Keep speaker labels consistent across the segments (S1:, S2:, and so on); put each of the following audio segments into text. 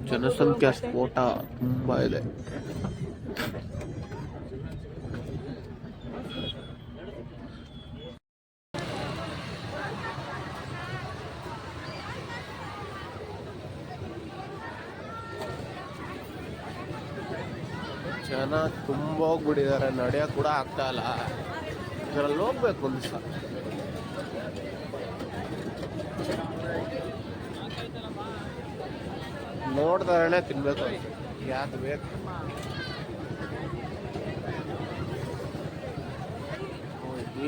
S1: ಜನಸಂಖ್ಯಾ ಸ್ಫೋಟ ತುಂಬಾ ಇದೆ. ಜನ ತುಂಬ ಹೋಗ್ಬಿಟ್ಟಿದ್ದಾರೆ, ನಡೆಯೋಕೆ ಕೂಡ ಆಗ್ತಾ ಇಲ್ಲ. ಇದರಲ್ಲಿ ಹೋಗ್ಬೇಕು ಒಂದು ದಿವಸ. ನೋಡ್ದಾರೇ ತಿನ್ಬೇಕು, ಯಾವ್ದು ಬೇಕು.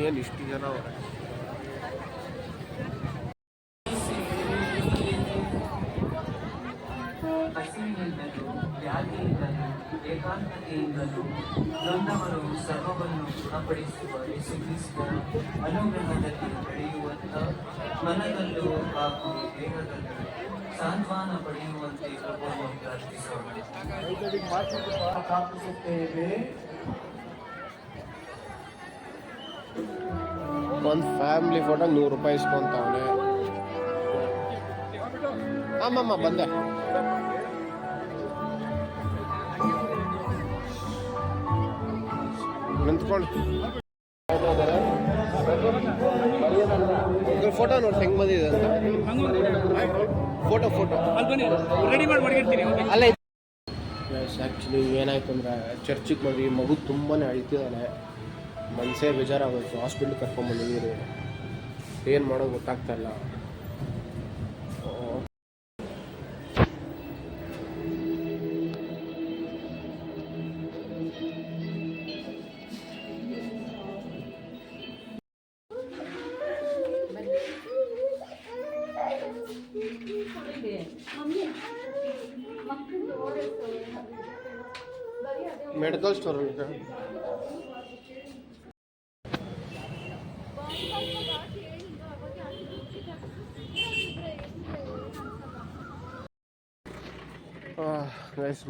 S1: ಏನು ಇಷ್ಟು ಜನ ಅವರೇ.
S2: ಏಕಾಂತತೆಯಿಂದಲೂ ನೊಂದವರು ಸರ್ವವನ್ನು ಗುಣಪಡಿಸುವ ಯೇಸುಕ್ರಿಸ್ತನ ಅನುಗ್ರಹದಲ್ಲಿ ಬೆಳೆಯುವಂತ ಮನದಲ್ಲೂ ಹಾಗೂ ದೇಹದಲ್ಲೂ ಸಾಂತ್ವನ ಪಡೆಯುವಂತೆ ಪ್ರಭುವನ್ನು ಪ್ರಾರ್ಥಿಸುತ್ತೇವೆ.
S1: ಒಂದು ಫ್ಯಾಮಿಲಿ ಫೋಟೋ 100 ರೂಪಾಯಿ ಇಸ್ಕೊಂತವನೆ. ಅಮ್ಮಮ್ಮ ಬಂದೆ. ನಿಂತ್ಕೊಂಡು ಫೋಟೋ ನೋಡಿ ಹೆಂಗ್ ಬಂದಿದೆ ಅಂತ. ಫೋಟೋ ರೆಡಿ ಮಾಡಿ ಅಲ್ಲ. ಆ್ಯಕ್ಚುಲಿ ಏನಾಯ್ತು ಅಂದರೆ ಚರ್ಚಿಗೆ ಬಂದು ಮಗು ತುಂಬಾ ಅಳ್ತಿದ್ದಾನೆ. ಮನಸ್ಸೇ ಬೇಜಾರಾಗೋಯ್ತು. ಹಾಸ್ಪಿಟ್ಲಿಗೆ ಕರ್ಕೊಂಡ್ಬಂದಿದ್ದೀರಿ, ಏನು ಮಾಡೋದು ಗೊತ್ತಾಗ್ತಾ ಇಲ್ಲ. ಮೆಡಿಕಲ್ ಸ್ಟೋರ್ ಇದೆ.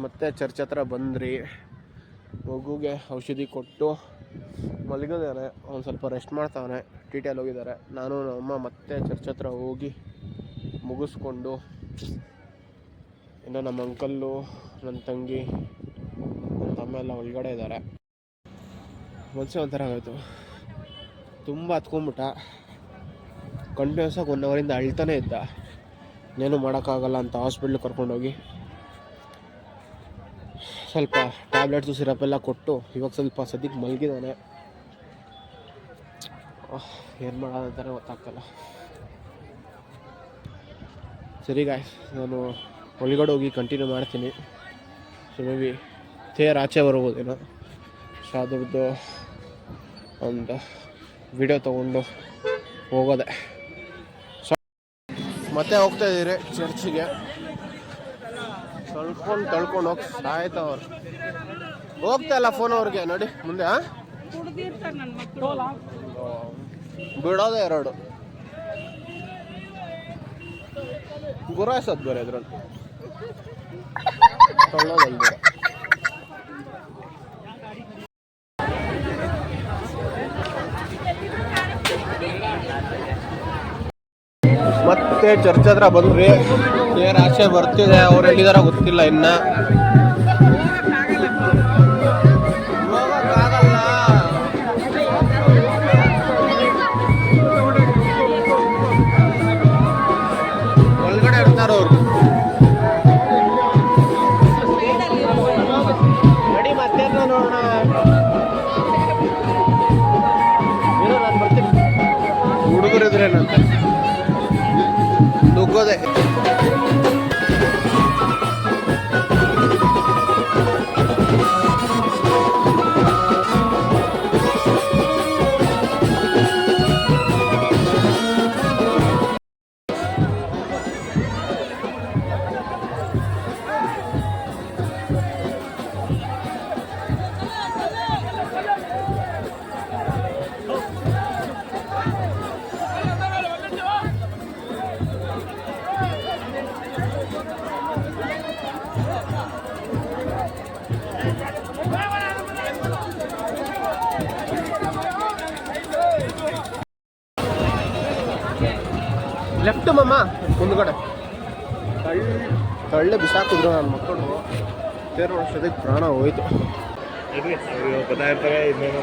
S1: ಮತ್ತೆ ಚರ್ಚ್ ಹತ್ರ ಬಂದ್ರಿ. ಮಗುಗೆ ಔಷಧಿ ಕೊಟ್ಟು ಮಲಗಿದ್ದಾರೆ. ಒಂದು ಸ್ವಲ್ಪ ರೆಸ್ಟ್ ಮಾಡ್ತಾವನೆ. ಟಿಟಿಯಲ್ಲಿ ಹೋಗಿದ್ದಾರೆ. ನಾನು ನಮ್ಮ ಮತ್ತೆ ಚರ್ಚ್ ಹತ್ರ ಹೋಗಿ ಮುಗಿಸ್ಕೊಂಡು, ಇನ್ನು ನಮ್ಮ ಅಂಕಲ್ಲು, ನನ್ನ ತಂಗಿ, ನನ್ನ ತಮ್ಮ ಎಲ್ಲ ಒಳಗಡೆ ಇದ್ದಾರೆ. ಮನಸ್ಸೇ ಒಂಥರ ಆಗೋಯ್ತು. ತುಂಬ ಹತ್ಕೊಂಡ್ಬಿಟ್ಟ. ಕಂಟಿನ್ಯೂಸ್ ಆಗಿ 1 ಅವರಿಂದ ಅಳ್ತಾನೆ ಇದ್ದ. ಇನ್ನೇನು ಮಾಡೋಕ್ಕಾಗಲ್ಲ ಅಂತ ಹಾಸ್ಪಿಟ್ಲಿಗೆ ಕರ್ಕೊಂಡೋಗಿ ಸ್ವಲ್ಪ ಟ್ಯಾಬ್ಲೆಟ್ಸು ಸಿರಪೆಲ್ಲ ಕೊಟ್ಟು ಇವಾಗ ಸ್ವಲ್ಪ ಸದ್ಯಕ್ಕೆ ಮಲಗಿದ್ದಾನೆ. ಏನು ಮಾಡೋದಂತಾನೆ ಗೊತ್ತಾಗ್ತಲ್ಲ. ಸರಿ ಗಾಯ್ಸ್, ನಾನು ಒಳಗಡೆ ಹೋಗಿ ಕಂಟಿನ್ಯೂ ಮಾಡ್ತೀನಿ. ಸೊ ಮೇ ಬಿ ತೇರು ಆಚೆ ಬರ್ಬೋದೇನೋ. ಸೊ ಅದ್ರದ್ದು ಒಂದು ವಿಡಿಯೋ ತೊಗೊಂಡು ಹೋಗೋದೆ. ಸೊ ಮತ್ತೆ ಹೋಗ್ತಾ ಇದ್ದೀರಿ ಚರ್ಚಿಗೆ. ತಳ್ಕೊಂಡು ಹೋಗಿ ಸಾಯ್ತವ್ರು. ಹೋಗ್ತಾ ಇಲ್ಲ ಫೋನ್ ಅವ್ರಿಗೆ ನೋಡಿ ಮುಂದೆ. ಬಿಡೋದೇ 2 ಗುರಾಯಿಸೋದು ಬೇರೆ ಇದ್ರಲ್ಲಿ ತಳ್ಳೋದಲ್ಲಿ ಬೇರೆ. ಮತ್ತೆ ಚರ್ಚ್ ಹತ್ರ ಬಂದ್ರಿ. ಏನು ಆಚೆ ಬರ್ತಿದೆ, ಅವ್ರು ಎಲ್ಲಿದಾರ ಗೊತ್ತಿಲ್ಲ ಇನ್ನ. ಒಳಗಡೆ ಇರ್ತಾರ ಅವ್ರು. ನಡಿ ಮತ್ತೆ ನೋಡೋಣ. ಏನೋ ನಾನು ಬರ್ತೀನಿ. ಹುಡುಗರು ಇದ್ರೇನಂತೆ ನುಗ್ಗೋದೆ. ಲೆಫ್ಟ್ ಮಮ್ಮ ಮುಂದ್ಗಡೆ ತಳ್ಳೆ ಬಿಸಾಕಿದ್ರು ನನ್ನ ಮಕ್ಕಳು ತೇರು ವರ್ಷದಕ್ಕೆ ಪ್ರಾಣ ಹೋಯ್ತು.
S3: ಗೊತ್ತಾಗಿರ್ತಾರೆ ಇನ್ನೇನು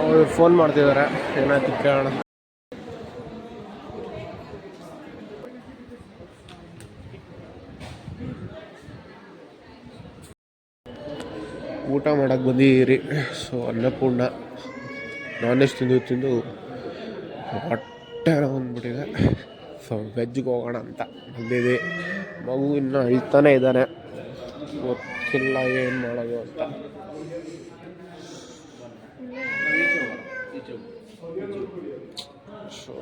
S1: ಅವ್ರು ಫೋನ್ ಮಾಡ್ತಿದ್ದಾರೆ, ಏನಾಯ್ತು ಕೇಳೋಣ. ಊಟ ಮಾಡೋಕ್ಕೆ ಬಂದಿದ್ದೀರಿ. ಸೊ ಅನ್ನಪೂರ್ಣ ನಾನ್ ವೆಜ್ ತಿಂದು ಹೊಟ್ಟೆ ಬಂದ್ಬಿಟ್ಟಿದೆ. ಸೊ ವೆಜ್ಗೆ ಹೋಗೋಣ ಅಂತ ಬಂದಿದ್ದೆ. ಮಗು ಇನ್ನೂ ಅಳ್ತಾನೆ ಇದ್ದಾನೆ, ಗೊತ್ತಿಲ್ಲ ಏನು ಮಾಡೋದು ಅಂತ. ಸೊ